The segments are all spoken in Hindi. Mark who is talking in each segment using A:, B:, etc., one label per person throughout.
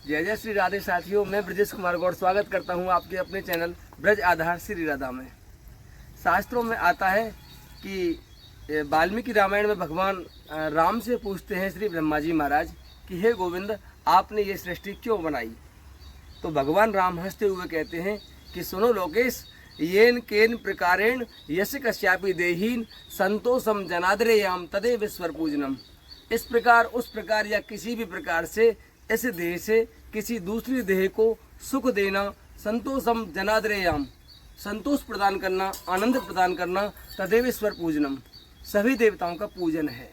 A: जय जय श्री राधे साथियों, मैं ब्रजेश कुमार गौड़ स्वागत करता हूं आपके अपने चैनल ब्रज आधार श्री राधा में। शास्त्रों में आता है कि वाल्मीकि रामायण में भगवान राम से पूछते हैं श्री ब्रह्मा जी महाराज कि हे गोविंद, आपने ये सृष्टि क्यों बनाई। तो भगवान राम हंसते हुए कहते हैं कि सुनो लोकेश, येन केन प्रकारेण यश कश्यापि देहीन संतोषम जनाद्रेयाम तदे विश्वर पूजनम। इस प्रकार उस प्रकार या किसी भी प्रकार से इस देह से किसी दूसरी देह को सुख देना, संतोषम जनाद्रेयाम संतोष प्रदान करना, आनंद प्रदान करना, तदेव ईश्वर पूजनम सभी देवताओं का पूजन है।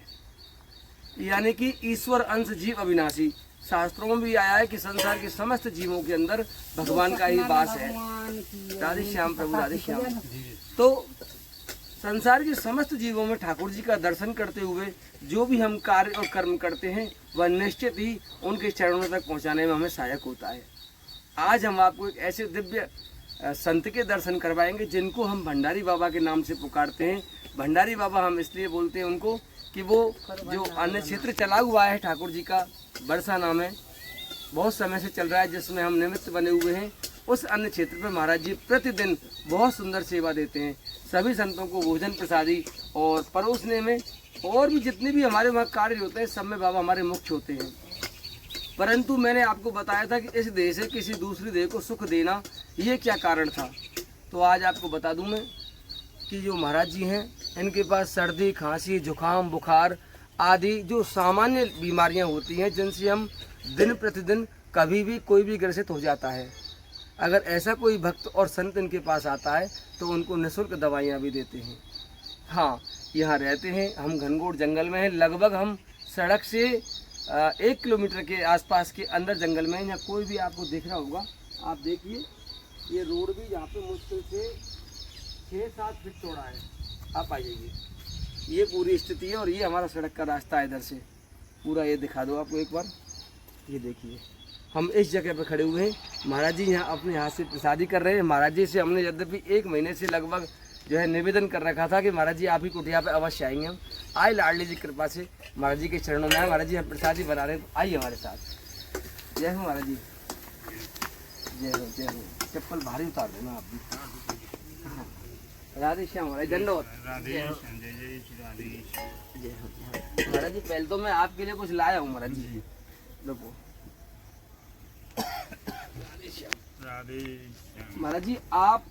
A: यानी कि ईश्वर अंश जीव अविनाशी। शास्त्रों में भी आया है कि संसार के समस्त जीवों के अंदर भगवान का ही वास है। राधे श्याम प्रभु, राधे श्याम। तो संसार के समस्त जीवों में ठाकुर जी का दर्शन करते हुए जो भी हम कार्य और कर्म करते हैं वह निश्चित ही उनके चरणों तक पहुंचाने में हमें सहायक होता है। आज हम आपको एक ऐसे दिव्य संत के दर्शन करवाएंगे जिनको हम भंडारी बाबा के नाम से पुकारते हैं। भंडारी बाबा हम इसलिए बोलते हैं उनको कि वो जो अन्य क्षेत्र चला हुआ है ठाकुर जी का, बरसा नाम है, बहुत समय से चल रहा है, जिसमें हम निमित्त बने हुए हैं। उस अन्य क्षेत्र पर महाराज जी प्रतिदिन बहुत सुंदर सेवा देते हैं। सभी संतों को भोजन प्रसादी और परोसने में और भी जितने भी हमारे वहाँ कार्य होते हैं सब में बाबा हमारे मुख्य होते हैं। परंतु मैंने आपको बताया था कि इस देह से किसी दूसरी देह को सुख देना, ये क्या कारण था। तो आज आपको बता दूं मैं कि जो महाराज जी हैं इनके पास सर्दी, खांसी, जुकाम, बुखार आदि जो सामान्य बीमारियां होती हैं जिनसे हम दिन प्रतिदिन कभी भी कोई भी ग्रसित हो जाता है। अगर ऐसा कोई भक्त और संत इनके पास आता है तो उनको निःशुल्क दवाइयाँ भी देते हैं। हाँ, यहाँ रहते हैं हम घनघोर जंगल में हैं। लगभग हम सड़क से 1 किलोमीटर के आसपास के अंदर जंगल में हैं। यहाँ कोई भी आपको देख रहा होगा, आप देखिए ये रोड भी यहाँ पे मुश्किल से 6-7 फीट चौड़ा है। आप आइए, ये पूरी स्थिति है और ये हमारा सड़क का रास्ता है। इधर से पूरा ये दिखा दो आपको एक बार। ये देखिए हम इस जगह पर खड़े हुए हैं। महाराज जी यहाँ अपने हाथ से प्रसादी कर रहे हैं। महाराज जी से हमने यद्यपि 1 महीने से लगभग जो है निवेदन कर रखा था कि महाराज जी आप ही कुटिया पे अवश्य आएंगे। हम आए लाडली जी कृपा से महाराज जी के चरणों में आए। महाराज जी हम प्रसादी बना रहे हैं, तो आइए हमारे साथ। जय हो महाराज जी, जय हो, जय हो। चप्पल भारी उतार देना आप भी। राधे श्याम महाराज, दंडोत। महाराज जी पहले तो मैं आपके लिए कुछ लाया हूँ। महाराज जी देखो, महाराज जी आप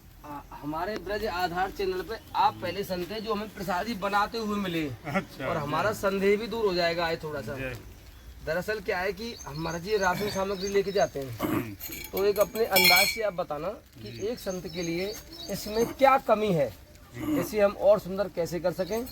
A: हमारे ब्रज आधार चैनल पे आप पहले संत हैं जो हमें प्रसादी बनाते हुए मिले। अच्छा, और हमारा संदेह भी दूर हो जाएगा आज थोड़ा सा। दरअसल क्या है कि हमारा जी राशन सामग्री लेके जाते हैं, तो एक अपने अंदाज से आप बताना कि एक संत के लिए इसमें क्या कमी है, इसे हम और सुंदर कैसे कर सकें।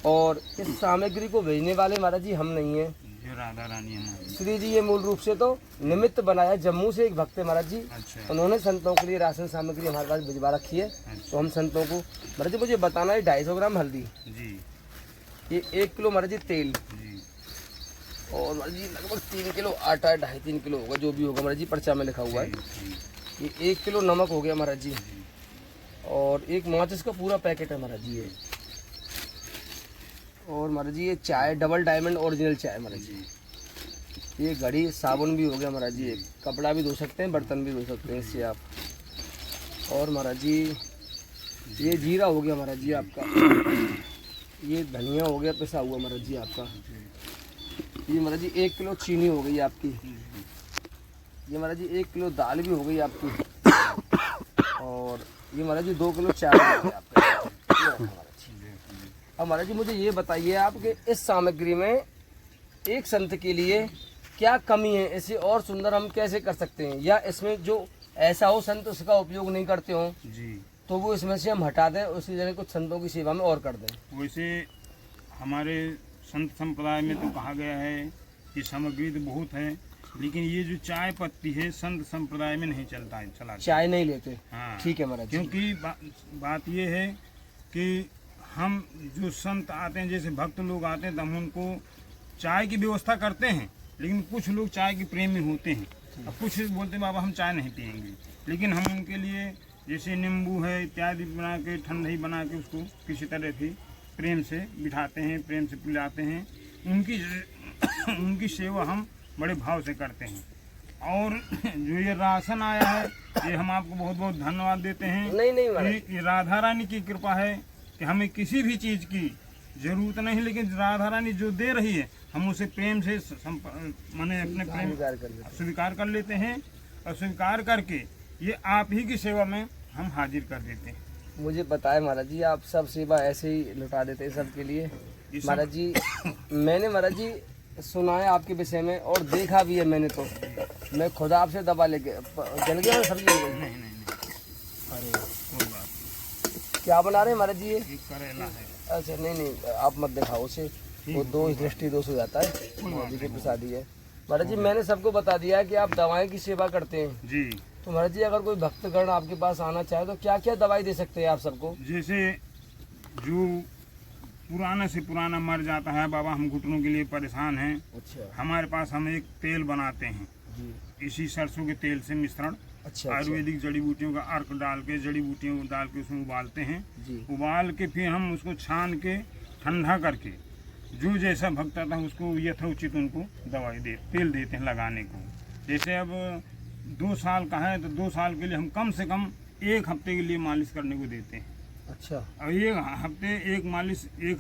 A: और इस सामग्री को भेजने वाले महाराज जी हम नहीं है,
B: राधा रानी
A: श्री जी। ये मूल रूप से तो निमित्त बनाया, जम्मू से एक भक्त है महाराज जी।
B: अच्छा।
A: उन्होंने संतों के लिए राशन सामग्री हमारे पास भिजवा रखी है।
B: अच्छा।
A: तो हम संतों को महाराज जी मुझे बताना है 250 ग्राम हल्दी
B: जी,
A: ये 1 किलो महाराज जी तेल
B: जी,
A: और महाराज जी लगभग 3 किलो आटा, 2.5-3 किलो होगा जो भी होगा महाराज जी, पर्चा में लिखा हुआ है। ये 1 किलो नमक हो गया महाराज जी, और एक माचिस का पूरा पैकेट है महाराज जी ये। और महाराज जी ये चाय, डबल डायमंड ओरिजिनल चाय महाराज जी। ये घड़ी, साबुन भी हो गया महाराज जी। एक कपड़ा भी धो सकते हैं, बर्तन भी धो सकते हैं इससे आप। और महाराज जी ये जीरा हो गया महाराज जी आपका। ये धनिया हो गया पिसा हुआ महाराज जी आपका। ये महाराज जी 1 किलो चीनी हो गई आपकी। ये महाराज जी 1 किलो दाल भी हो गई आपकी। और ये महाराज जी 2 किलो चावल हो गया आपका। अब महाराज जी मुझे ये बताइए आप कि इस सामग्री में एक संत के लिए क्या कमी है, इसे और सुंदर हम कैसे कर सकते हैं, या इसमें जो ऐसा हो संत उसका उपयोग नहीं करते हो
B: जी,
A: तो वो इसमें से हम हटा दें, उसी जगह कुछ संतों की सेवा में और कर दें।
B: वैसे हमारे संत संप्रदाय में तो कहा गया है कि सामग्री तो बहुत है, लेकिन ये जो चाय पत्ती है संत संप्रदाय में नहीं चलता है, चला
A: चाय नहीं लेते।
B: हाँ,
A: ठीक है महाराज।
B: क्योंकि बात ये है कि हम जो संत आते हैं, जैसे भक्त लोग आते हैं, तो हम उनको चाय की व्यवस्था करते हैं, लेकिन कुछ लोग चाय के प्रेमी होते हैं, अब कुछ बोलते हैं बाबा हम चाय नहीं पियेंगे, लेकिन हम उनके लिए जैसे नींबू है इत्यादि बना के, ठंडाई बना के उसको किसी तरह से प्रेम से बिठाते हैं, प्रेम से पिलाते हैं। उनकी सेवा हम बड़े भाव से करते हैं। और जो ये राशन आया है ये हम आपको बहुत बहुत धन्यवाद देते हैं।
A: नहीं नहीं महाराज,
B: ये राधा रानी की कृपा है कि हमें किसी भी चीज़ की जरूरत नहीं, लेकिन राधा रानी जो दे रही है हम उसे प्रेम से माने अपने प्रेम
A: स्वीकार कर लेते
B: स्वीकार कर लेते हैं, और स्वीकार करके ये आप ही की सेवा में हम हाजिर कर देते हैं।
A: हैं। मुझे बताए महाराज जी, आप सब सेवा ऐसे ही लुटा देते हैं सबके लिए।
B: ये सब-
A: महाराज जी मैंने महाराज जी सुना है आपके विषय में और देखा भी है मैंने, तो मैं खुद आपसे दवा लेके जल गया और सब्जी
B: नहीं नहीं नहीं,
A: अरे
B: कोई बात नहीं,
A: क्या बना रहे हैं महाराज जी ये?
B: ये करेला है।
A: अच्छा नहीं नहीं, आप मत दिखाओ उसे, वो दोष दृष्टि दोष हो जाता है। महाराज जी की प्रसादी है। महाराज जी मैंने सबको बता दिया है कि आप दवाएं की सेवा करते हैं,
B: जी,
A: तो महाराज जी अगर कोई भक्तगण आपके पास आना चाहे तो क्या क्या दवाई दे सकते हैं आप सबको?
B: जैसे जो पुराने से पुराना मर जाता है, बाबा हम घुटनों के लिए परेशान हैं,
A: अच्छा
B: हमारे पास हम एक तेल बनाते हैं,
A: जी,
B: इसी सरसों के तेल से मिश्रण
A: अच्छा
B: आयुर्वेदिक जड़ी बूटियों का अर्क डाल के, जड़ी बूटियों को डाल के उसमें उबालते हैं,
A: जी,
B: उबाल के फिर हम उसको छान के ठंडा करके जो जैसा भक्त आता है उसको यथोचित उनको दवाई तेल देते हैं लगाने को। जैसे अब 2 साल का है तो 2 साल के लिए हम कम से कम 1 हफ्ते के लिए मालिश करने को देते हैं,
A: अच्छा
B: और एक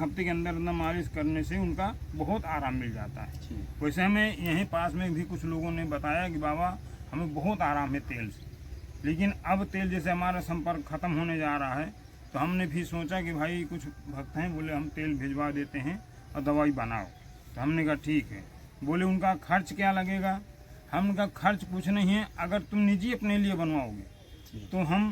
B: हफ्ते के अंदर अंदर मालिश करने से उनका बहुत आराम मिल जाता है।
A: जी,
B: वैसे हमें यहीं पास में भी कुछ लोगों ने बताया कि बाबा हमें बहुत आराम है तेल से, लेकिन अब तेल जैसे हमारा संपर्क ख़त्म होने जा रहा है तो हमने भी सोचा कि भाई कुछ भक्त हैं, बोले हम तेल भिजवा देते हैं और दवाई बनाओ। तो हमने कहा ठीक है। बोले उनका खर्च क्या लगेगा? हमने कहा खर्च कुछ नहीं है, अगर तुम निजी अपने लिए बनवाओगे तो हम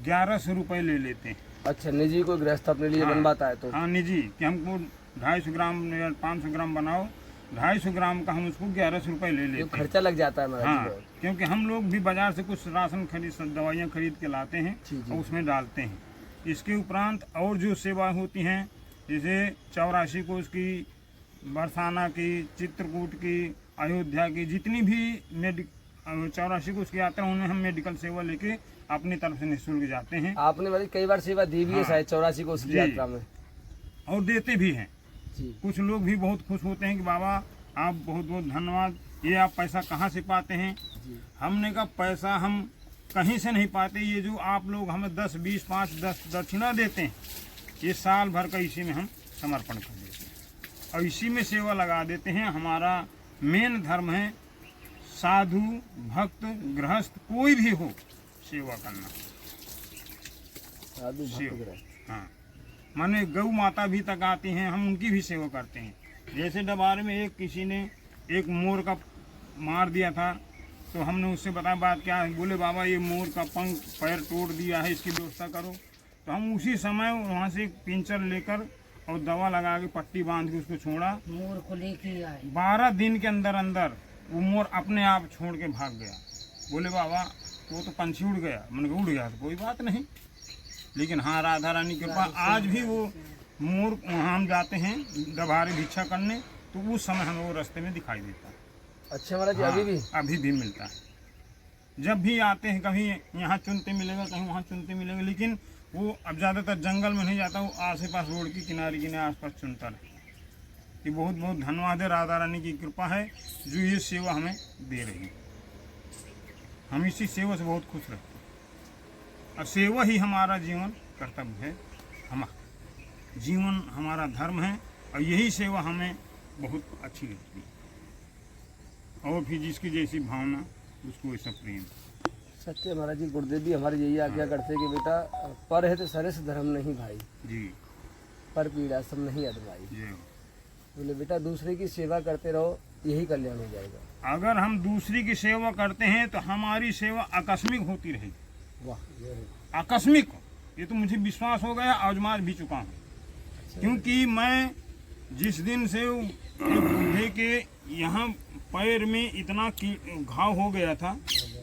B: 1100 रुपये ले लेते हैं।
A: अच्छा निजी कोई गृहस्थ अपने लिए
B: हाँ।
A: बनवाता है तो?
B: हाँ निजी, कि हमको 250 ग्राम या 500 ग्राम बनाओ, 250 ग्राम का हम उसको 1100 रुपये ले
A: जो
B: लेते हैं।
A: खर्चा लग जाता है महाराज जी
B: हाँ,
A: बहुत।
B: क्योंकि हम लोग भी बाजार से कुछ राशन दवाइयाँ खरीद के लाते हैं
A: जी, जी।
B: और उसमें डालते हैं। इसके उपरांत और जो सेवा होती हैं, जैसे 84 कोष की, बरसाना की, चित्रकूट की, अयोध्या की, जितनी भी 84 कोष की यात्रा उन्हें हम मेडिकल सेवा लेके अपनी तरफ से निःशुल्क जाते हैं
A: आपने महाराज कई बार सेवा दी भी है
B: हाँ।
A: शायद 84 को उसकी
B: जी।
A: यात्रा में।
B: और देते भी हैं।
A: जी,
B: कुछ लोग भी बहुत खुश होते हैं कि बाबा आप बहुत बहुत धन्यवाद, ये आप पैसा कहाँ से पाते हैं?
A: जी,
B: हमने कहा पैसा हम कहीं से नहीं पाते, ये जो आप लोग हमें 10, 20, 5, 10 दक्षिणा देते हैं, ये साल भर का इसी में हम समर्पण कर देते हैं और इसी में सेवा लगा देते हैं। हमारा मेन धर्म है साधु भक्त गृहस्थ कोई भी हो सेवा करना।
A: साधु भक्त
B: सेवा।
A: गृहस्थ।
B: हाँ, माने गौ माता भी तक आती हैं, हम उनकी भी सेवा करते हैं। जैसे डबारे में किसी ने एक मोर का मार दिया था, तो हमने उससे बताया बात क्या है। बोले बाबा ये मोर का पंख पैर तोड़ दिया है, इसकी व्यवस्था करो। तो हम उसी समय वहाँ से एक पिंचर लेकर और दवा लगा के पट्टी बांध के उसको छोड़ा।
C: मोर को लेके आए।
B: 12 दिन के अंदर अंदर वो मोर अपने आप छोड़ के भाग गया। बोले बाबा वो तो पंछी उड़ गया। मैंने कहा उड़ गया तो कोई बात नहीं, लेकिन हाँ राधा रानी के पास आज भी वो मोर, वहाँ हम जाते हैं डबारे भिक्षा करने तो उस समय हमें वो रास्ते में दिखाई देता है।
A: अच्छा महाराज जी
B: हाँ,
A: अभी भी?
B: अभी भी मिलता है। जब भी आते हैं कहीं यहाँ चुनते मिलेगा, कहीं वहाँ चुनते मिलेगा, लेकिन वो अब ज़्यादातर जंगल में नहीं जाता, वो आस पास रोड की किनारे आस-पास चुनता रहता है। ये बहुत बहुत धन्यवाद है, राधा रानी की कृपा है जो ये सेवा हमें दे रही है। हम इसी सेवा से बहुत खुश रहते हैं और सेवा ही हमारा जीवन कर्तव्य है, जीवन हमारा धर्म है और यही सेवा हमें बहुत अच्छी लगती है। और फिर जिसकी जैसी भावना उसको वैसा प्रेम।
A: सत्य महाराज जी, गुरुदेव भी हमारे यही आज्ञा करते कि बेटा पर है तो सरस धर्म नहीं भाई,
B: जी
A: पर पीड़ा सब नहीं अदवाई।
B: जय हो।
A: बोले बेटा दूसरे की सेवा करते रहो, यही कल्याण हो जाएगा।
B: अगर हम दूसरी की सेवा करते हैं तो हमारी सेवा आकस्मिक होती रहेगी।
A: वाह, ये है।
B: आकस्मिक, ये तो मुझे विश्वास हो गया, आजमा भी चुका हूँ। क्योंकि मैं जिस दिन से एक बूढ़े के यहाँ पैर में इतना घाव हो गया था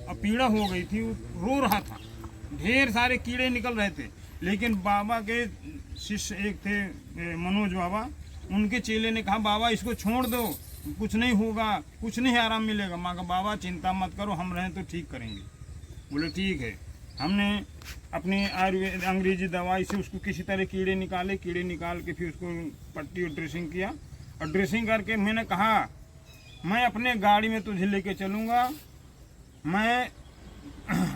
B: और पीड़ा हो गई थी, वो रो रहा था, ढेर सारे कीड़े निकल रहे थे, लेकिन बाबा के शिष्य एक थे मनोज बाबा, उनके चेले ने कहा बाबा इसको छोड़ दो, कुछ नहीं होगा, कुछ नहीं आराम मिलेगा। माँ का बाबा चिंता मत करो, हम रहें तो ठीक करेंगे। बोले ठीक है। हमने अपनी आयुर्वेद अंग्रेजी दवाई से उसको किसी तरह कीड़े निकाल के फिर उसको पट्टी और ड्रेसिंग किया, और ड्रेसिंग करके मैंने कहा मैं अपने गाड़ी में तुझे लेके चलूँगा मैं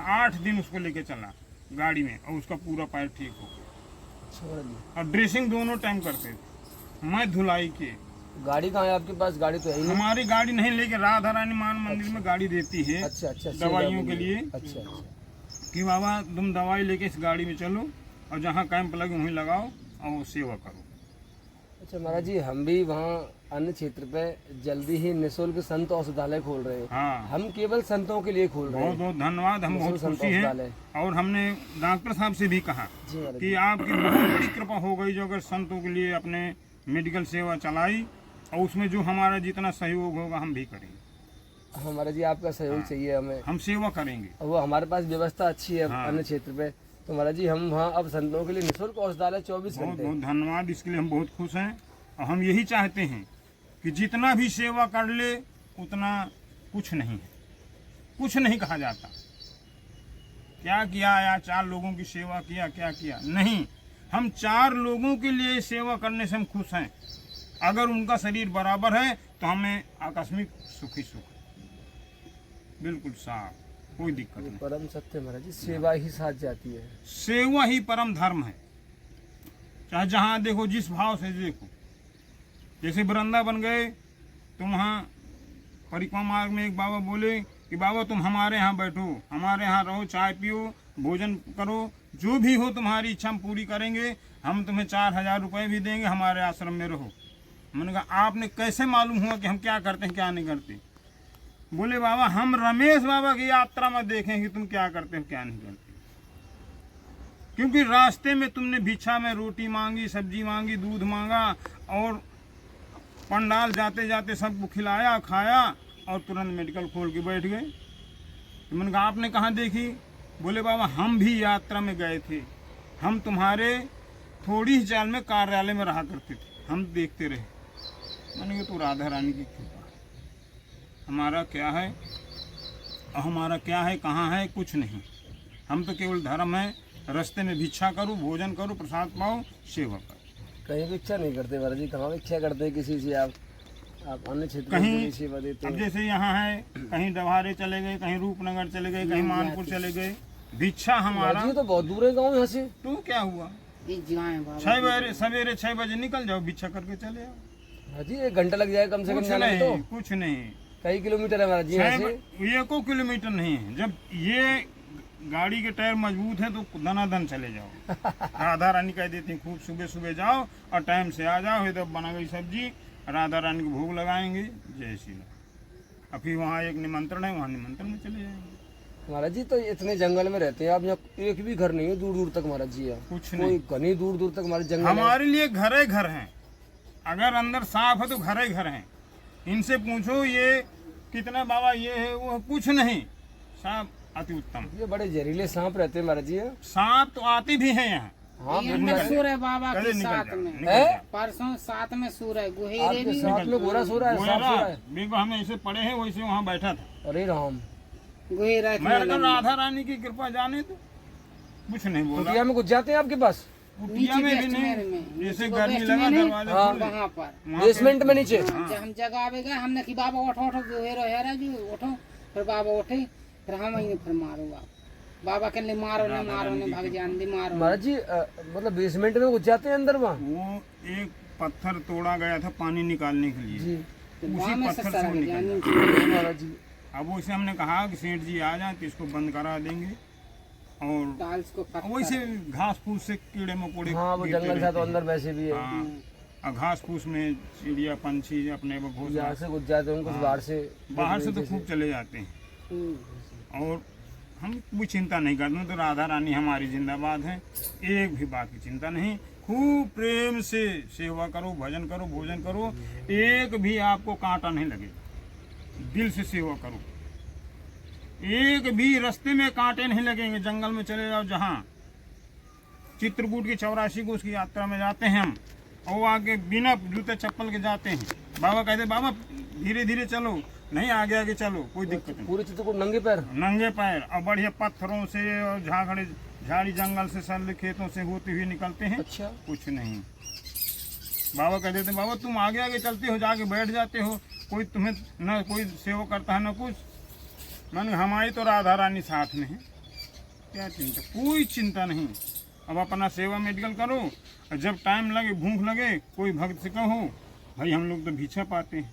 B: 8 दिन उसको लेके चला गाड़ी में और उसका पूरा पैर ठीक हो गया।
A: अच्छा महाराज जी,
B: और ड्रेसिंग दोनों टाइम करते थे, मैं धुलाई के।
A: गाड़ी कहाँ है आपके पास? गाड़ी तो है ही नहीं।
B: हमारी गाड़ी नहीं, लेके राधा रानी मान मंदिर में गाड़ी देती है
A: अच्छा अच्छा,
B: दवाइयों के लिए,
A: अच्छा अच्छा।
B: कि बाबा तुम दवाई लेके इस गाड़ी में चलो और जहाँ कैंप लगे वहीं लगाओ और सेवा करो।
A: अच्छा महाराज जी, हम भी वहाँ अन्य क्षेत्र पे जल्दी ही निःशुल्क संत औषधालय खोल रहे हैं।
B: हाँ,
A: हम केवल संतों के लिए खोल रहे
B: बहुत
A: हैं।
B: बहुत धन्यवाद, हम बहुत
A: संत
B: खुशी हैं।
A: औषधालय।
B: और हमने डॉक्टर साहब से भी कहा
A: जी महाराज
B: कि
A: जी,
B: आपकी बहुत बड़ी कृपा हो गई जो अगर संतों के लिए अपने मेडिकल सेवा चलाई, और उसमें जो हमारा जितना सहयोग होगा हम भी करेंगे।
A: हमारा जी आपका सहयोग चाहिए हमें।
B: हम सेवा करेंगे।
A: और वो हमारे पास व्यवस्था अच्छी है
B: हाँ।
A: अन्य क्षेत्र पे, तो महाराज जी हम वहाँ अब संतों के लिए निःशुल्क औषधालय 24
B: बहुत
A: घंटे।
B: बहुत धन्यवाद, इसके लिए हम बहुत खुश हैं। और हम यही चाहते हैं कि जितना भी सेवा कर ले उतना कुछ नहीं है, कुछ नहीं कहा जाता। क्या किया या 4 लोगों की सेवा किया, क्या किया नहीं, हम 4 लोगों के लिए सेवा करने से हम खुश हैं। अगर उनका शरीर बराबर है तो हमें आकस्मिक सुख ही सुख, बिल्कुल साफ, कोई दिक्कत नहीं।
A: परम सत्य महाराज जी, सेवा ही साथ जाती है।
B: सेवा ही परम धर्म है, चाहे जहाँ देखो, जिस भाव से देखो। जैसे वृंदावन गए तो वहाँ परिक्रमा मार्ग में एक बाबा बोले कि बाबा तुम हमारे यहाँ बैठो, हमारे यहाँ रहो, चाय पियो, भोजन करो, जो भी हो तुम्हारी इच्छा हम पूरी करेंगे, हम तुम्हें 4000 रुपये भी देंगे, हमारे आश्रम में रहो। मैंने कहा आपने कैसे मालूम हुआ कि हम क्या करते हैं क्या नहीं करते? बोले बाबा हम रमेश बाबा की यात्रा में देखें कि तुम क्या करते हो क्या नहीं करते, क्योंकि रास्ते में तुमने भिक्षा में रोटी मांगी, सब्जी मांगी, दूध मांगा, और पंडाल जाते जाते सबको खिलाया खाया और तुरंत मेडिकल खोल के बैठ गए। तो मैंने कहा आपने कहाँ देखी? बोले बाबा हम भी यात्रा में गए थे, हम तुम्हारे थोड़ी ही चाल में कार्यालय में रहा करते थे, हम देखते रहे। मैंने कहा तो राधा रानी की कृपा, हमारा क्या है और हमारा क्या है, कहाँ है, कुछ नहीं। हम तो केवल धर्म है, रास्ते में भिक्षा करो, भोजन करो, प्रसाद पाओ, सेवा करो।
A: कहीं भी इच्छा नहीं करते महाराज जी, कहाँ इच्छा करते किसी से? आप अन्य क्षेत्र
B: कहीं
A: में सेवा देते
B: अब
A: हैं।
B: जैसे यहाँ है, कहीं डभारे चले गए, कहीं रूपनगर चले गए, कहीं मानपुर चले गए, भिक्षा हमारा।
A: महाराज जी तो बहुत दूर है गाँव यहाँ से।
B: तो क्या हुआ, 6 बजे सवेरे 6 बजे निकल जाओ, भिक्षा करके चले आओ।
A: महाराज जी 1 घंटा लग जाए कम से कम
B: कुछ
A: जाने में।
B: नहीं,
A: तो
B: कुछ नहीं,
A: कई किलोमीटर है महाराज जी यहाँ से?
B: 1 किलोमीटर नहीं है। जब ये गाड़ी के टायर मजबूत है तो दनादन चले जाओ। राधा रानी कह देती हैं खूब सुबह सुबह जाओ और टाइम से आ जाओ, इधर बना गई सब्जी, राधा रानी को भोग लगाएंगे, जय श्री राम। और फिर वहाँ एक निमंत्रण है, वहाँ निमंत्रण में चले जाएंगे।
A: महाराज जी तो इतने जंगल में रहते हैं आप, यहाँ एक भी घर नहीं है दूर दूर तक महाराज जी? यहाँ
B: कुछ
A: कोई
B: नहीं,
A: घनी दूर दूर तक हमारे जंगल है।
B: हमारे लिए घर ही घर हैं। अगर अंदर साफ है तो घर ही घर हैं। इनसे पूछो ये कितना बाबा ये है वो है, कुछ नहीं, साफ अति उत्तम।
A: ये बड़े जहरीले सांप रहते हैं महाराज जी।
B: सांप तो आते भी हैं यहाँ।
A: हाँ
C: ये
A: बिल्कुल।
C: सूर है बाबा
B: कहे
C: के
B: निकल
C: साथ
B: जाओ,
C: में,
B: निकल
A: है?
B: जाओ।
C: परसों साथ में सूर है, गुहेरे
A: आपके
C: भी
A: साथ में घोड़ा सो रहा है, सांप सो रहा है?
B: बिल्कुल हम ऐसे पड़े हैं, वैसे वहाँ बैठा था।
A: अरे राम,
C: गुहेरा
B: मैं अगर राधा रानी की कृपा जाने तो कुछ नहीं बोला।
A: कुटिया में घुस जाते हैं आपके पास?
B: कुटिया में भी
C: नीचे
B: नहीं,
C: बेसमेंट में।
B: जैसे
C: नीचे
B: गर्मी
C: बेसमेंट
B: लगा
C: में,
B: दरवाजा
A: हाँ।
B: खोले,
C: वहाँ पर
B: वहाँ पे-
A: बेसमेंट में नीचे?
C: हाँ, जब हम जगह आवे गए हमने कि बाबा उठो उठो गुहेरो हेरा जी उठो, फिर बाबा उठे, फिर हम ही फिर मारो बाबा के लिए मारो ने भाग जान दी मारो।
A: महाराज जी मतलब बेसमेंट में घुस जाते हैं अंदर वहाँ?
B: वो एक पत्थर तोड़ा गया था पानी निकालने के लिए,
A: जी
C: तो
B: उसी
C: वहाँ में से
B: पत्थर से
C: सर
B: वो निकल
C: जानी
A: महाराज जी।
B: अब उसे हमने कहा कि सेठ जी आ जाए तो इसको बंद करा देंगे, और
C: टाइल्स को
B: वैसे घास फूस से कीड़े मकोड़े
A: हाँ वो
B: गिरते
A: जंगल था तो
B: रहते
A: अंदर वैसे भी
B: हैं।
A: है।
B: हाँ, और घास फूस में चिड़िया पंछी अपने वो घोंसला,
A: यहाँ से घुस जाते हैं, कुछ बाहर से
B: बाहर से तो खूब चले जाते हैं। और हम कोई चिंता नहीं करते, तो राधा रानी हमारी जिंदाबाद है, एक भी बात की चिंता नहीं। खूब प्रेम से सेवा करो, भजन करो, भोजन करो, एक भी आपको कांटा नहीं लगेगा। दिल से सेवा करो, एक भी रास्ते में कांटे नहीं लगेंगे। जंगल में चले जाओ, जहाँ चित्रकूट की 84 को उसकी यात्रा में जाते हैं हम, और वो आगे बिना जूते चप्पल के जाते हैं। बाबा कहते बाबा धीरे धीरे चलो, नहीं आगे आगे चलो, कोई दिक्कत नहीं।
A: पूरे चित्रकूट नंगे पैर?
B: नंगे पैर, और बढ़िया पत्थरों से और झाड़ी जंगल से सरल खेतों से होते हुए निकलते हैं।
A: अच्छा,
B: कुछ नहीं। बाबा कहते थे बाबा तुम आगे आगे चलते हो, जाके बैठ जाते हो, कोई तुम्हें न कोई सेवा करता है न कुछ, मन हमारी तो राधा रानी साथ में है, क्या चिंता, कोई चिंता नहीं। अब अपना सेवा मेडिकल करो, और जब टाइम लगे, भूख लगे, कोई भक्त से कहो भाई हम लोग तो भिक्षा पाते हैं,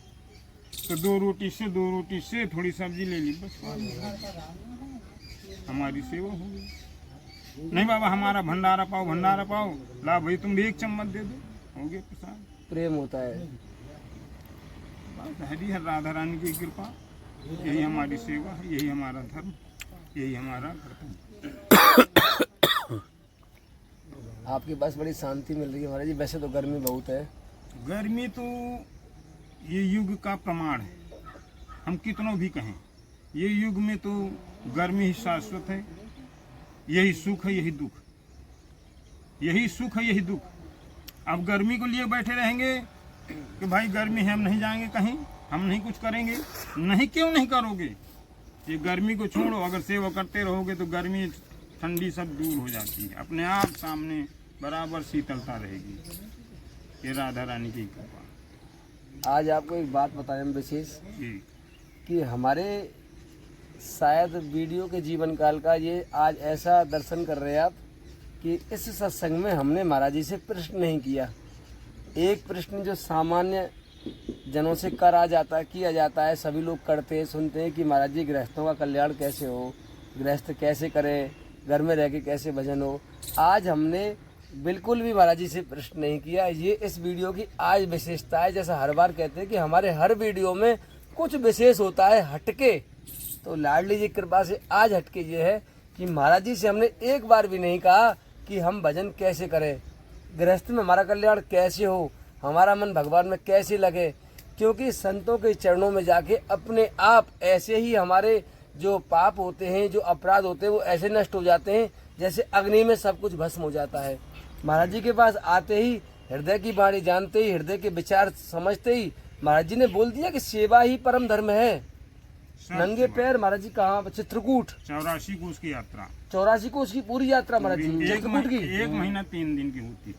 B: तो 2 रोटी से थोड़ी सब्जी ले ली, बस हमारी सेवा हो गई। नहीं बाबा हमारा भंडारा पाओ, ला भाई तुम भी 1 चम्मच दे दो, हो गया प्रसाद।
A: प्रेम होता है।
B: बस हरी हर राधा रानी की कृपा, यही हमारी सेवा है, यही हमारा धर्म, यही हमारा कर्तव्य।
A: आपके पास बड़ी शांति मिल रही है महाराज जी। वैसे तो गर्मी बहुत है।
B: गर्मी तो ये युग का प्रमाण है, हम कितनों भी कहें, ये युग में तो गर्मी ही शाश्वत है। यही सुख है, यही दुख, यही सुख है, यही दुख। अब गर्मी को लिए बैठे रहेंगे कि भाई गर्मी है, हम नहीं जाएंगे कहीं, हम नहीं कुछ करेंगे, नहीं, क्यों नहीं करोगे? ये गर्मी को छोड़ो, अगर सेवा करते रहोगे तो गर्मी ठंडी सब दूर हो जाती है, अपने आप सामने बराबर शीतलता रहेगी। ये राधा रानी की कृपा।
A: आज आपको एक बात बताएं विशेष,
B: जी
A: कि हमारे शायद वीडियो के जीवन काल का ये आज ऐसा दर्शन कर रहे हैं आप कि इस सत्संग में हमने महाराज जी से प्रश्न नहीं किया। एक प्रश्न जो सामान्य जनों से किया जाता है, सभी लोग करते हैं, सुनते हैं कि महाराज जी गृहस्थों का कल्याण कैसे हो, गृहस्थ कैसे करें, घर में रह के कैसे भजन हो। आज हमने बिल्कुल भी महाराज जी से प्रश्न नहीं किया। ये इस वीडियो की आज विशेषता है। जैसा हर बार कहते हैं कि हमारे हर वीडियो में कुछ विशेष होता है हटके, तो लाडली जी कृपा से आज हटके ये है कि महाराज जी से हमने एक बार भी नहीं कहा कि हम भजन कैसे करें, गृहस्थ में हमारा कल्याण कैसे हो, हमारा मन भगवान में कैसे लगे। क्योंकि संतों के चरणों में जाके अपने आप ऐसे ही हमारे जो पाप होते हैं, जो अपराध होते हैं, वो ऐसे नष्ट हो जाते हैं जैसे अग्नि में सब कुछ भस्म हो जाता है। महाराज जी के पास आते ही, हृदय की वाणी जानते ही, हृदय के विचार समझते ही महाराज जी ने बोल दिया कि सेवा ही परम धर्म है। नंगे पैर महाराज जी कहाँ? चित्रकूट
B: 84 कोस की यात्रा,
A: 84 कोस की पूरी यात्रा महाराज जी चित्रकूट की
B: 1 महीना 3 दिन की होती।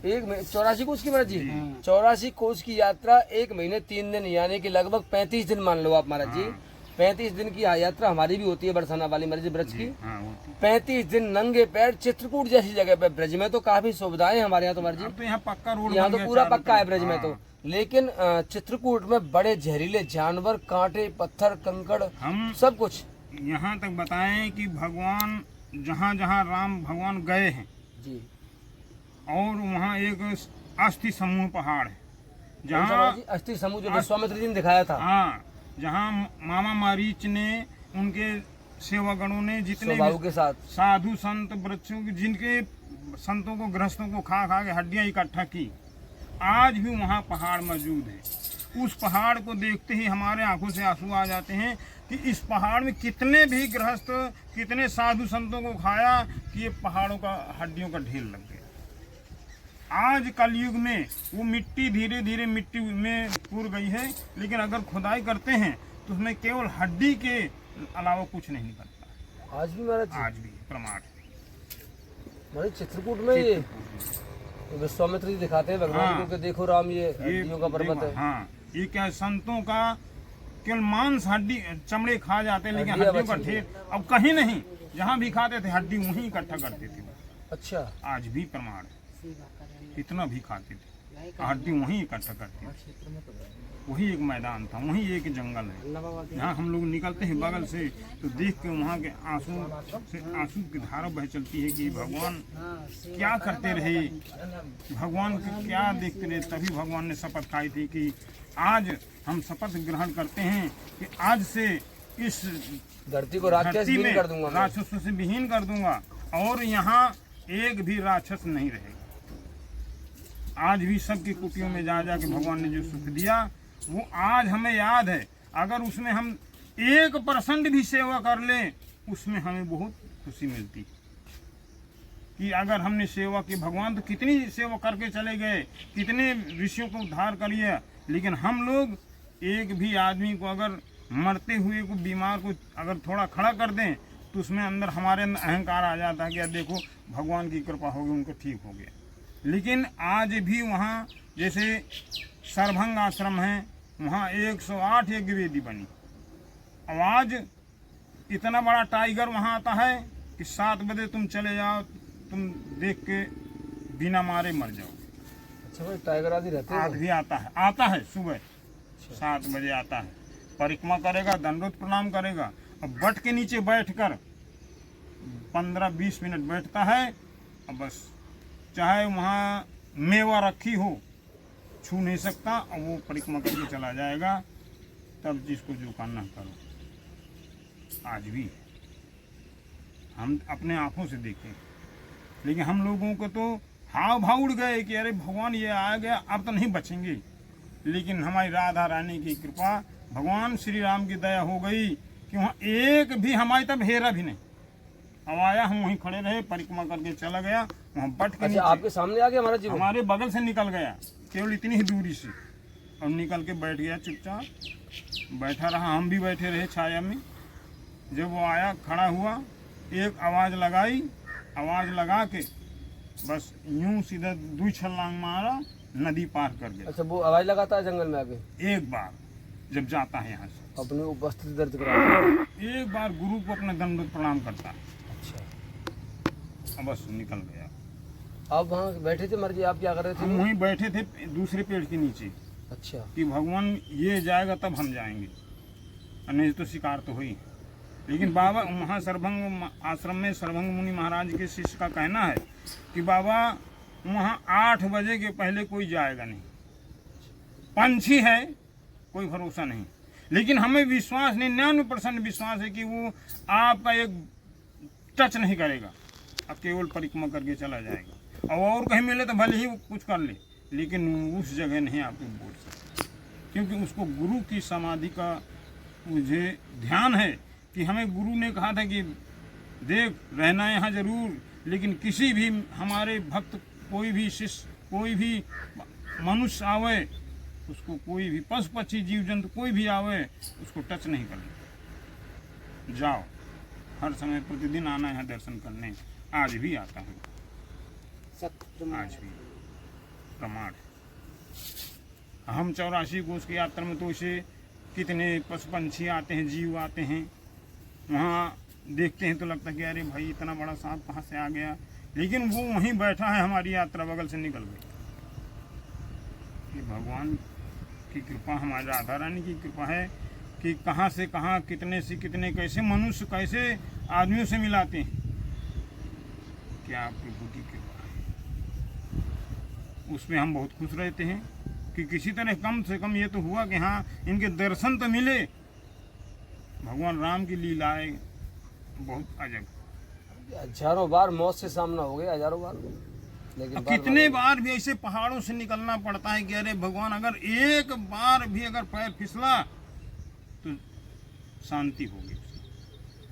A: 84 कोस की महाराज जी, 84 कोस की यात्रा 1 महीने 3 दिन, यानी कि लगभग 35 दिन मान लो आप महाराज जी। 35 दिन की यात्रा हमारी भी होती है बरसाना वाली महाराज जी ब्रज की। 35 दिन नंगे पैर चित्रकूट जैसी जगह पे। ब्रज में तो काफी सुविधाएं हमारे यहाँ तो महाराज जी,
B: तो यहाँ पक्का रोड,
A: यहाँ तो पूरा पक्का है ब्रज में तो। लेकिन चित्रकूट में बड़े जहरीले जानवर, कांटे, पत्थर, कंकड़,
B: हम
A: सब कुछ।
B: यहाँ तक बताएं कि भगवान जहाँ जहाँ राम भगवान गए हैं
A: जी,
B: और वहाँ एक अस्थि समूह पहाड़ है,
A: जहाँ
B: जहाँ
A: अस्थि समूह जो विश्वामित्र जी ने दिखाया था,
B: हाँ, जहाँ मामा मारीच ने, उनके सेवागणों ने, जितने
A: स्वभाव के साथ
B: साधु संत वृक्षों की, जिनके संतों को, गृहस्थों को खा खा के हड्डियां इकट्ठा की, आज भी वहाँ पहाड़ मौजूद है। उस पहाड़ को देखते ही हमारे आंखों से आंसू आ जाते हैं कि इस पहाड़ में कितने भी गृहस्थ, कितने साधु संतों को खाया कि ये पहाड़ों का हड्डियों का ढेर लग गया। आज कलयुग में वो मिट्टी धीरे धीरे मिट्टी में पूर गई है, लेकिन अगर खुदाई करते हैं तो उसमें केवल हड्डी के अलावा कुछ नहीं निकलता।
A: आज भी महाराज जी,
B: आज भी प्रमाण
A: महाराज चित्रकूट में ये विश्वामित्र जी दिखाते हैं भगवान को कि देखो राम ये हड्डियों का पर्वत है।
B: हाँ, ये क्या संतों का केवल मांस, हड्डी, चमड़े खा जाते हैं, लेकिन हड्डियों का ढेर अब कहीं नहीं। जहाँ भी खाते थे हड्डी वहीं इकट्ठा करते थे।
A: अच्छा,
B: आज भी प्रमाण है, कितना भी खाते थे हड्डी वहीं इकट्ठा करते थे। वही एक मैदान था, वही एक जंगल है। यहाँ हम लोग निकलते हैं बगल से तो देख के वहाँ के आंसू की धारा बह चलती है कि भगवान क्या करते रहे, भगवान को क्या देखते रहे। तभी भगवान ने शपथ खाई थी कि आज हम शपथ ग्रहण करते हैं कि आज से इस
A: धरती को राक्षसों
B: से विहीन कर दूंगा और यहाँ एक भी राक्षस नहीं रहेगा। आज भी सबकी कुटियों में जा जाके भगवान ने जो सुख दिया वो आज हमें याद है। अगर उसमें हम 1% भी सेवा कर लें उसमें हमें बहुत खुशी मिलती कि अगर हमने सेवा की। भगवान तो कितनी सेवा करके चले गए, कितने ऋषियों को उद्धार करिए, लेकिन हम लोग एक भी आदमी को अगर मरते हुए को, बीमार को अगर थोड़ा खड़ा कर दें तो उसमें अंदर हमारे अंदर अहंकार आ जाता है कि यार देखो भगवान की कृपा होगी, उनको ठीक हो गया। लेकिन आज भी वहाँ जैसे सरभंग आश्रम है, वहाँ 108 यज्ञवेदी बनी। अब आज इतना बड़ा टाइगर वहाँ आता है कि 7 बजे तुम चले जाओ, तुम देख के बिना मारे मर जाओ।
A: अच्छा भाई, टाइगर आदि रहते हैं?
B: आज भी आता है सुबह 7 बजे आता है, परिक्रमा करेगा, दंडोत प्रणाम करेगा और बट के नीचे बैठकर 15-20 मिनट बैठता है और बस, चाहे वहाँ मेवा रखी हो छू नहीं सकता और वो परिक्रमा करके चला जाएगा। तब जिसको जो करना करो। आज भी हम अपने आंखों से देखें, लेकिन हम लोगों को तो हाव भाव उड़ गए कि अरे भगवान ये आ गया, अब तो नहीं बचेंगे। लेकिन हमारी राधा रानी की कृपा, भगवान श्री राम की दया हो गई कि वहाँ एक भी हमारी तब हेरा भी नहीं। अब आया, हम वहीं खड़े रहे, परिक्रमा करके चला गया, वहाँ बट के नीचे
A: आपके सामने आ गया महाराज जी?
B: हमारे बगल से निकल गया, केवल इतनी ही दूरी से, और निकल के बैठ गया चुपचाप, बैठा रहा। हम भी बैठे रहे छाया में। जब वो आया, खड़ा हुआ, एक आवाज़ लगाई, आवाज़ लगा के बस यूं सीधा 2 छलांग मारा, नदी पार कर गया।
A: अच्छा, वो आवाज लगाता है जंगल में आके?
B: एक बार जब जाता है यहाँ से,
A: अपनी उपस्थिति दर्ज करा,
B: एक बार गुरु को अपना दंडवत प्रणाम करता है।
A: अच्छा,
B: अब बस निकल गया।
A: आप वहाँ बैठे थे महाराज जी? आप क्या कर रहे
B: हम
A: थे?
B: वहीं बैठे थे दूसरे पेड़ के नीचे
A: अच्छा,
B: कि भगवान ये जाएगा तब हम जाएंगे, और नहीं तो शिकार तो हुई। लेकिन बाबा वहाँ सरभंग आश्रम में सरभंग मुनि महाराज के शिष्य का कहना है कि बाबा वहाँ 8 बजे के पहले कोई जाएगा नहीं। पंछी है, कोई भरोसा नहीं, लेकिन हमें विश्वास नहीं, 99% विश्वास है कि वो आपका एक टच नहीं करेगा, अब केवल परिक्रमा करके चला जाएगा। और कहीं मिले तो भले ही वो कुछ कर ले, लेकिन उस जगह नहीं आपको बोल सकते, क्योंकि उसको गुरु की समाधि का मुझे ध्यान है कि हमें गुरु ने कहा था कि देख, रहना यहाँ जरूर, लेकिन किसी भी हमारे भक्त, कोई भी शिष्य, कोई भी मनुष्य आवे, उसको कोई भी पशु पक्षी जीव जंतु कोई भी आवे, उसको टच नहीं करना। जाओ, हर समय प्रतिदिन आना है दर्शन करने। आज भी आता है, आज भी प्रमाण है। हम 84 कोस की यात्रा में तो इसे कितने पशु पंछी आते हैं, जीव आते हैं, वहाँ देखते हैं तो लगता है कि अरे भाई इतना बड़ा सांप कहाँ से आ गया, लेकिन वो वहीं बैठा है, हमारी यात्रा बगल से निकल गई। ये भगवान की कृपा, हमारी राधा रानी की कृपा है कि कहाँ से कहाँ, कितने से कितने, कैसे मनुष्य कैसे आदमियों से मिलाते हैं। क्या प्रभु की कृपा है, उसमें हम बहुत खुश रहते हैं कि किसी तरह कम से कम ये तो हुआ कि हाँ इनके दर्शन तो मिले। भगवान राम की लीलाएं बहुत अजब।
A: हजारों बार मौत से सामना हो गया, हजारों बार, लेकिन
B: कितने बार भी ऐसे पहाड़ों से निकलना पड़ता है कि अरे भगवान, अगर एक बार भी अगर पैर फिसला तो शांति होगी,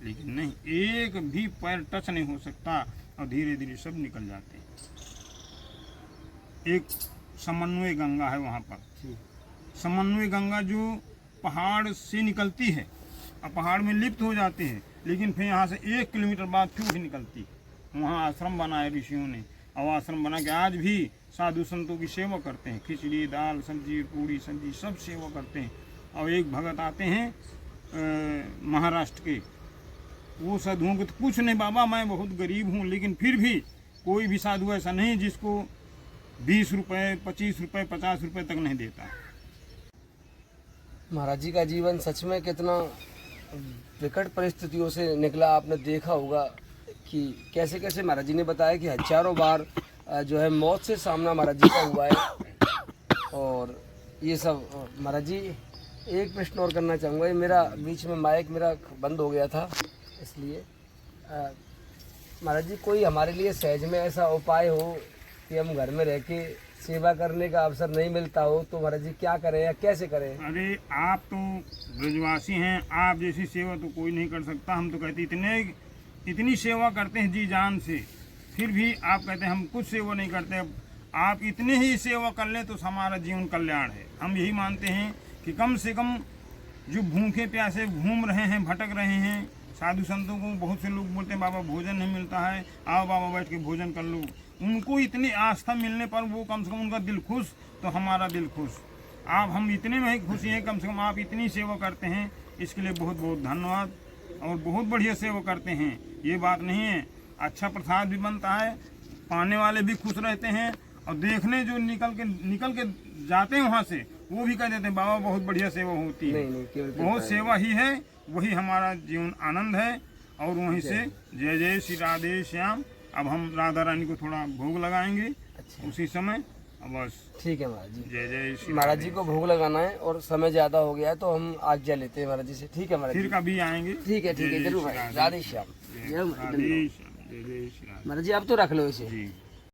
B: लेकिन नहीं, एक भी पैर टच नहीं हो सकता, और धीरे धीरे सब निकल जाते हैं। एक समन्वय गंगा है वहाँ पर, समन्वय गंगा जो पहाड़ से निकलती है और पहाड़ में लिप्त हो जाती है, लेकिन फिर यहाँ से 1 किलोमीटर बाद फिर भी निकलती। वहाँ आश्रम बनाए ऋषियों ने, और आश्रम बना के आज भी साधु संतों की सेवा करते हैं, खिचड़ी दाल सब्जी पूड़ी सब्जी सब सेवा करते हैं। और एक भगत आते हैं महाराष्ट्र के, वो साधुओं को तो कुछ नहीं, बाबा मैं बहुत गरीब हूँ, लेकिन फिर भी कोई भी साधु ऐसा नहीं जिसको 20 रुपये 25 रुपये 50 रुपये तक नहीं देता।
A: महाराज जी का जीवन सच में कितना विकट परिस्थितियों से निकला, आपने देखा होगा कि कैसे कैसे महाराज जी ने बताया कि हजारों बार जो है मौत से सामना महाराज जी का हुआ है। और ये सब महाराज जी, एक प्रश्न और करना चाहूँगा, ये मेरा बीच में माइक मेरा बंद हो गया था, इसलिए महाराज जी कोई हमारे लिए सहज में ऐसा उपाय हो कि हम घर में रह के सेवा करने का अवसर नहीं मिलता हो, तो महाराज जी क्या करें या कैसे करें?
B: अरे आप तो ब्रजवासी हैं, आप जैसी सेवा तो कोई नहीं कर सकता। हम तो कहते इतनी सेवा करते हैं जी जान से, फिर भी आप कहते हैं हम कुछ सेवा नहीं करते। आप इतनी ही सेवा कर लें तो हमारा जीवन कल्याण है। हम यही मानते हैं कि कम से कम जो भूखे प्यासे घूम रहे हैं, भटक रहे हैं, साधु संतों को बहुत से लोग बोलते हैं बाबा भोजन नहीं मिलता है, आओ बाबा बैठ के भोजन कर लो। उनको इतनी आस्था मिलने पर वो कम से कम उनका दिल खुश तो हमारा दिल खुश। आप हम इतने में ही खुशी हैं, कम से कम आप इतनी सेवा करते हैं, इसके लिए बहुत बहुत धन्यवाद। और बहुत बढ़िया सेवा करते हैं, ये बात नहीं है। अच्छा प्रसाद भी बनता है, पाने वाले भी खुश रहते हैं, और देखने जो निकल के जाते हैं वहाँ से, वो भी कह देते हैं बाबा बहुत बढ़िया सेवा होती है।
A: नहीं, केवल
B: बहुत सेवा ही है, वही हमारा जीवन आनंद है। और वहीं से जय जय श्री राधे श्याम। अब हम राधा रानी को थोड़ा भोग लगाएंगे उसी समय। अब बस
A: ठीक है महाराज जी।
B: जय जय श्री
A: महाराज जी को भोग लगाना है और समय ज्यादा हो गया है, तो हम आज्ञा लेते हैं महाराज जी से। ठीक है महाराज
B: फिर
A: जी,
B: कभी आएंगे।
A: ठीक है
B: जय जय
A: जरूर
B: श्री
A: भाई।
B: राधे।
A: राधे श्याम। जय
B: राधे श्याम, जय जय श्री राधे।
A: महाराज जी अब तो रख लो इसे।
B: जी।